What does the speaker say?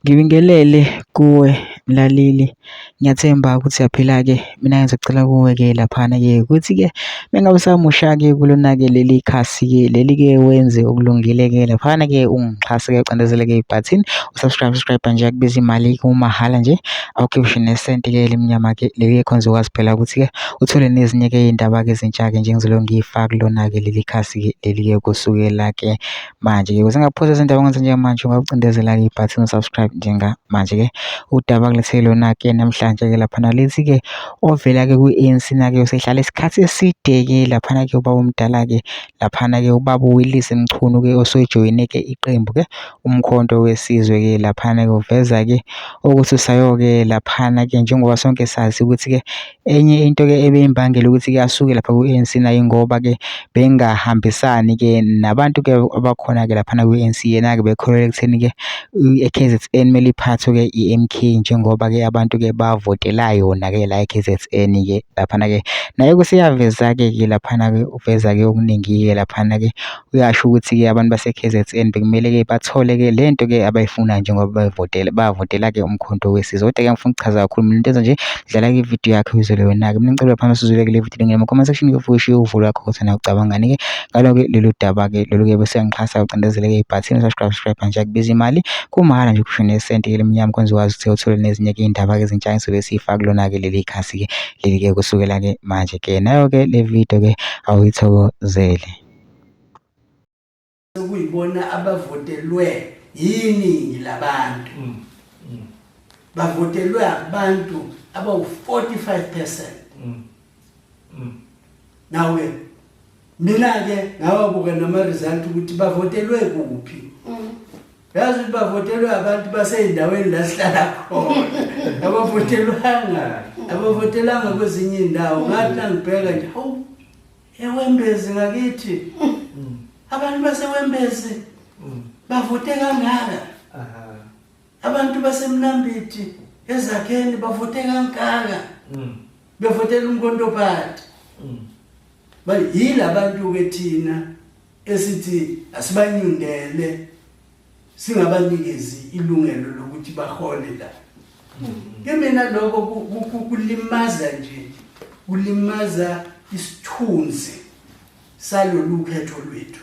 Ngibingelele kuwe mlaleli, ngiyathemba ukuthi uyaphila-ke. Mina ngizocela kuwe-ke laphana-ke ukuthi-ke mengabe usamusha-ke kulona-ke leli khasi-ke leli-ke wenze okulungile-ke laphana-ke ungixhase-ke ucindezele-ke ibhathini usubscribe nje kubiza imali kumahhala nje, awukhiphi nesenti-ke limnyama-ke leli-ke khona uzokwazi phela ukuthi-ke uthole nezinye-ke iy'ndaba-ke ezintsha-ke njengizolo ngiyifaka kulona-ke leli khasi-ke leli-ke kusukela-ke manje-ke ukuze ngaphosa izindaba ngenze njengamanje ungawucindezela-ke ibhathini usubscribe njengamanje-ke. Udaba kulethele lona-ke namhlanje-ke laphana lithi-ke ovela-ke kwi-ANC na-ke usehlala isikhathi eside-ke laphana-ke ubaba omdala-ke laphana-ke ubaba uWillis Mchunu-ke osojoyine-ke iqembu-ke umkhonto wesizwe-ke laphana-ke uveza-ke ukuthi usayo-ke laphana-ke njengoba sonke sazi ukuthi-ke enye into-ke ebeyimbangela ukuthi-ke asuke lapha ku-ANC naye ngoba-ke bengahambisani-ke nabantu-ke abakhona-ke laphana kwi-ANC. Yena-ke bekholelwa ekutheni-ke KZN kumele iphathwe-ke i-MK njengoba-ke abantu-ke bavotela yona-ke la e-KZN-ke laphana-ke naye kuseyaveza-ke laphana-ke uveza-ke okuningi-ke laphana-ke uyasho ukuthi-ke abantu base-KZN bekumele-ke bathole-ke lento-ke abayifunayo njengoba bavotela-ke umkhonto wesizwe. Kodwa-ke ngifuna ukuchaza kakhulu mina into enza nje dlala-ke ividiyo yakho uyizwele wena-ke. Mina ngicela lapha masizwele-ke le vidiyo ngene comment section ufushe uvula wakho ukuthi ucabangani-ke ngalo-ke lolu daba-ke lolu-ke bese ngixhasa ucindezele-ke ibhathini subscribe nje kubiza imali kumahhala nje ukhiphe nesenti-ke limnyama kwenza ukwazi ukuthi uthole nezinye-ke iy'ndaba-ke ezintsha engizobe siyifaka kulona-ke leli khasi-ke leli-ke kusukela-ke manje-ke nayo-ke le video-ke awuyithokozele. Ukuyibona abavotelwe yiningi labantu bavotelwe abantu abawu-45%. Nawe mina-ke ngawabuka nama-result ukuthi bavotelwe kuphi. Yazi ukuthi bavotelwe abantu basey'ndaweni la sihlala khona. Abavotelanga kwezinye iy'ndawo. Ngathi nangibheka nje, hawu, eWembezi ngakithi. Abantu baseWembezi bavote kangaka. Abantu baseMnambithi eZakheni bavote kangaka. Bevotela umkhonto party. Yila bantu-ke thina esithi asibanyundele singabanikezi ilungelo lokuthi bahole la. Mina lokho kulimaza nje, kulimaza isithunzi salolu khetho lwethu.